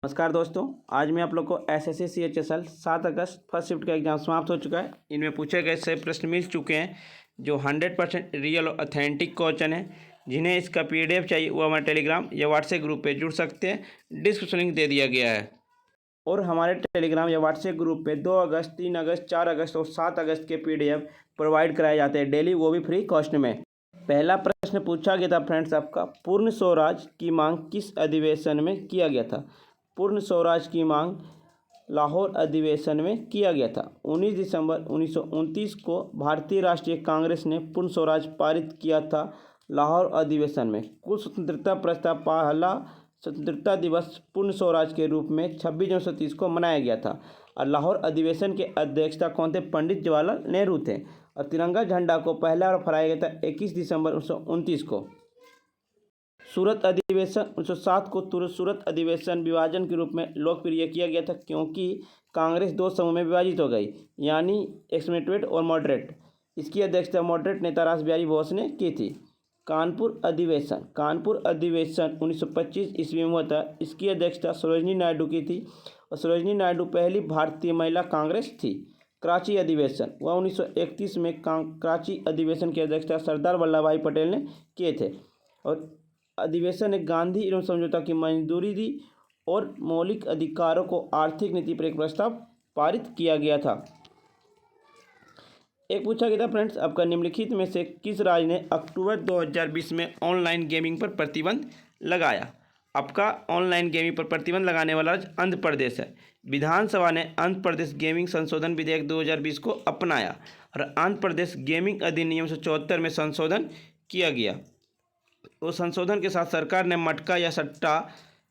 नमस्कार दोस्तों, आज मैं आप लोग को एसएससी सीएचएसएल 7 अगस्त फर्स्ट शिफ्ट का एग्जाम समाप्त हो चुका है। इनमें पूछे गए से प्रश्न मिल चुके हैं जो 100% रियल और अथेंटिक क्वेश्चन है। जिन्हें इसका पीडीएफ चाहिए वो हमारे टेलीग्राम या व्हाट्सएप ग्रुप पे जुड़ सकते हैं। डिस्क्रिप्शन लिंक दे दिया गया है। और हमारे टेलीग्राम या व्हाट्सएप ग्रुप पे 2 अगस्त, 3 अगस्त, 4 अगस्त और 7 अगस्त के पीडीएफ प्रोवाइड कराए जाते हैं डेली, वो भी फ्री कॉस्ट में। पहला प्रश्न पूछा गया था फ्रेंड्स आपका, पूर्ण स्वराज की मांग किस अधिवेशन में किया गया था। पूर्ण स्वराज की मांग लाहौर अधिवेशन में किया गया था। 19 दिसंबर 1929 को भारतीय राष्ट्रीय कांग्रेस ने पूर्ण स्वराज पारित किया था लाहौर अधिवेशन में। कुल स्वतंत्रता प्रस्ताव पहला स्वतंत्रता दिवस पूर्ण स्वराज के रूप में 26 जनवरी 1930 को मनाया गया था। और लाहौर अधिवेशन के अध्यक्षता कौन थे? पंडित जवाहरलाल नेहरू थे। और तिरंगा झंडा को पहला बार फहराया गया था 21 दिसंबर 1929 को। सूरत अधिवेशन 1907 को सूरत अधिवेशन विभाजन के रूप में लोकप्रिय किया गया था, क्योंकि कांग्रेस 2 समूह में विभाजित हो गई, यानी एक्सट्रीमिस्ट और मॉडरेट। इसकी अध्यक्षता मॉडरेट नेता रास बिहारी बोस ने की थी। कानपुर अधिवेशन 1925 ईस्वी में हुआ था। इसकी अध्यक्षता सरोजिनी नायडू की थी और सरोजिनी नायडू पहली भारतीय महिला कांग्रेस थी। कराची अधिवेशन वह 1931 में कराची अधिवेशन की अध्यक्षता सरदार वल्लभ भाई पटेल ने किए थे। और अधिवेशन ने गांधी एवं समझौता की मंजूरी दी और मौलिक अधिकारों को आर्थिक नीति पर एक प्रस्ताव पारित किया गया था। एक पूछा गया था फ्रेंड्स आपका, निम्नलिखित में से किस राज्य ने अक्टूबर 2020 में ऑनलाइन गेमिंग पर प्रतिबंध लगाया। आपका ऑनलाइन गेमिंग पर प्रतिबंध लगाने वाला राज्य आंध्र प्रदेश है। विधानसभा ने आंध्र प्रदेश गेमिंग संशोधन विधेयक 2020 को अपनाया और आंध्र प्रदेश गेमिंग अधिनियम 1974 में संशोधन किया गया। उस संशोधन के साथ सरकार ने मटका या सट्टा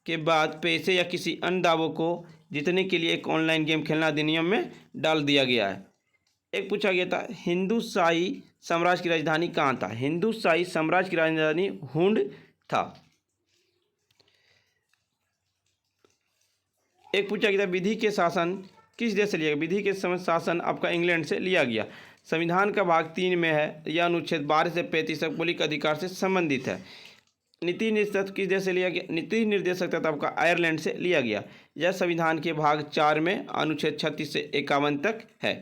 के बाद पैसे या किसी अन्य दावों को जीतने के लिए एक ऑनलाइन गेम खेलना अधिनियम में डाल दिया गया है। एक पूछा गया था, हिंदू शाही साम्राज्य की राजधानी कहाँ था। हिंदू शाही साम्राज्य की राजधानी हुंड था। एक पूछा गया था, विधि के शासन किस देश से लिया गया। विधि के शासन आपका इंग्लैंड से लिया गया। संविधान का भाग 3 में है। यह अनुच्छेद 12 से 35 तक मौलिक अधिकार से संबंधित है। नीति निर्देशक किस देश से लिया गया। नीति निर्देशक तथा आपका आयरलैंड से लिया गया। यह संविधान के भाग 4 में अनुच्छेद 36 से 51 तक है।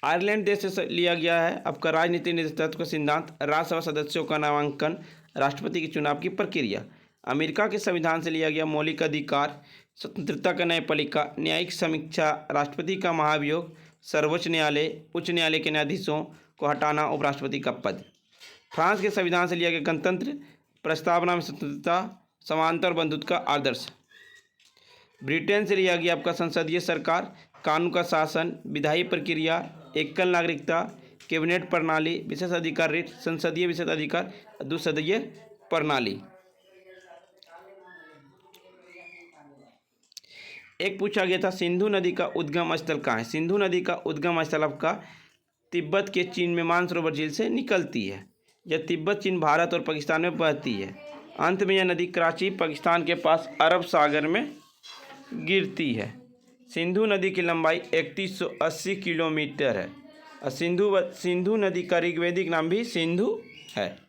आयरलैंड देश से लिया गया है। आपका राजनीति निर्देशक का सिद्धांत, राज्यसभा सदस्यों का नामांकन, राष्ट्रपति के चुनाव की प्रक्रिया। अमेरिका के संविधान से लिया गया मौलिक अधिकार, स्वतंत्रता का न्यायपालिका, न्यायिक समीक्षा, राष्ट्रपति का महाभियोग, सर्वोच्च न्यायालय, उच्च न्यायालय के न्यायाधीशों को हटाना, उपराष्ट्रपति का पद। फ्रांस के संविधान से लिया गया गणतंत्र, प्रस्तावना में स्वतंत्रता, समानता और बंधुत्व का आदर्श। ब्रिटेन से लिया गया आपका संसदीय सरकार, कानून का शासन, विधायी प्रक्रिया, एकल नागरिकता, कैबिनेट प्रणाली, विशेष अधिकार रीट, संसदीय विशेष अधिकार, द्विसदीय प्रणाली। एक पूछा गया था, सिंधु नदी का उद्गम स्थल कहाँ है। सिंधु नदी का उद्गम स्थल आपका तिब्बत के चीन में मानसरोवर झील से निकलती है। यह तिब्बत, चीन, भारत और पाकिस्तान में बहती है। अंत में यह नदी कराची, पाकिस्तान के पास अरब सागर में गिरती है। सिंधु नदी की लंबाई 3180 किलोमीटर है और सिंधु नदी का ऋग्वेदिक नाम भी सिंधु है।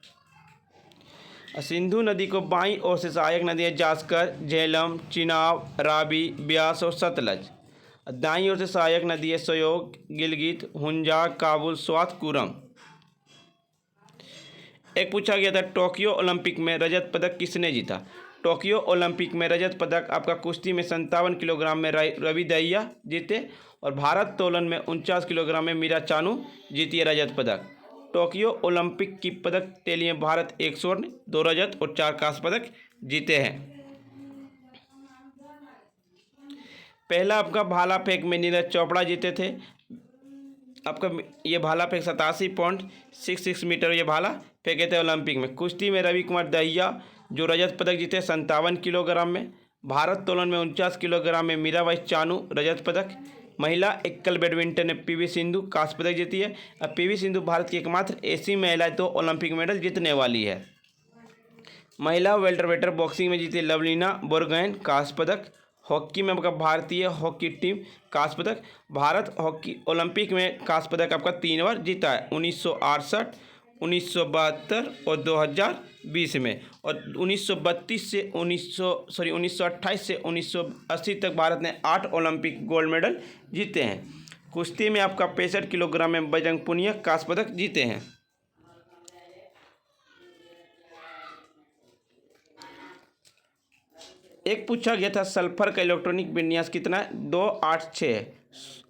सिंधु नदी को बाईं ओर से सहायक नदियाँ जास्कर, झेलम, चिनाब, रावी, ब्यास और सतलज। दाईं ओर से सहायक नदियाँ श्योक, गिलगित, हुंजा, काबुल, स्वात, कुरम। एक पूछा गया था, टोक्यो ओलंपिक में रजत पदक किसने जीता। टोक्यो ओलंपिक में रजत पदक आपका कुश्ती में 57 किलोग्राम में रवि दहिया जीते और भारोत्तोलन तोलन में 49 किलोग्राम में मीरा चानू जीती है रजत पदक। टोक्यो ओलंपिक की पदक टैली में भारत 1 स्वर्ण, 2 रजत और 4 कांस्य पदक जीते हैं। पहला आपका भाला फेंक में नीरज चोपड़ा जीते थे। आपका ये भाला फेंक 87.66 मीटर ये भाला फेंके थे ओलंपिक में। कुश्ती में रवि कुमार दहिया जो रजत पदक जीते 57 किलोग्राम में। भारोत्तोलन में 49 किलोग्राम में मीराबाई चानू रजत पदक। महिला एकल बैडमिंटन में पीवी सिंधु कांस्य पदक जीती है। अब पीवी सिंधु भारत की एकमात्र ऐसी महिला तो ओलंपिक मेडल जीतने वाली है। महिला वेल्टरवेटर बॉक्सिंग में जीती लवलीना बोरगोहेन कांस्य पदक। हॉकी में आपका भारतीय हॉकी टीम कांस्य पदक। भारत हॉकी ओलंपिक में कांस्य पदक आपका 3 बार जीता है, 1968, 1972 और 2020 में। और 1928 से 1980 तक भारत ने 8 ओलंपिक गोल्ड मेडल जीते हैं। कुश्ती में आपका 65 किलोग्राम में बजरंग पुनिया कांस्य पदक जीते हैं। एक पूछा गया था सल्फर का इलेक्ट्रॉनिक विन्यास कितना है, 286 है।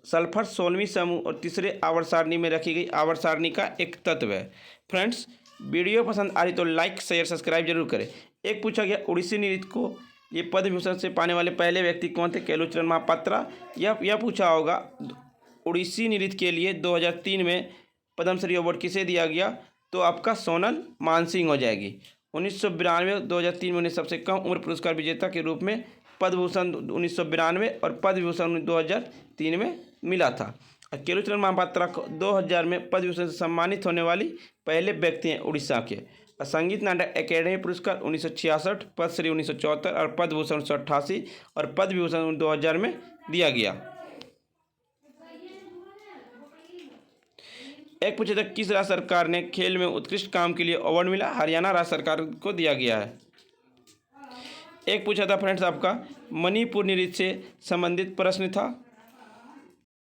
सल्फर 16वीं समूह और तीसरे आवर्त सारणी में रखी गई आवर्त सारणी का एक तत्व है। फ्रेंड्स, वीडियो पसंद आ रही तो लाइक शेयर सब्सक्राइब जरूर करें। एक पूछा गया उड़ीसी नृत्य को ये पद्म विभूषण से पाने वाले पहले व्यक्ति कौन थे, केलुचरण महापात्रा। यह पूछा होगा उड़ीसी नृत्य के लिए 2003 में पद्मश्री अवार्ड किसे दिया गया, तो आपका सोनल मानसिंह हो जाएगी। 1992 2003 में उन्हें सबसे कम उम्र पुरस्कार विजेता के रूप में पद्म भूषण 1992 और पद्म विभूषण 2003 में मिला था। और केलुचरण महापात्रा को 2000 में पद्म विभूषण से सम्मानित होने वाली पहले व्यक्ति हैं उड़ीसा के। और संगीत नाटक अकेडमी पुरस्कार 1966, पद्मश्री 1974 और पद्म भूषण 1988 और पद्म विभूषण 2000 में दिया गया। एक पूछा था किस राज्य सरकार ने खेल में उत्कृष्ट काम के लिए अवार्ड मिला, हरियाणा राज्य सरकार को दिया गया है। एक पूछा था फ्रेंड्स आपका मणिपुर नृत्य से संबंधित प्रश्न था।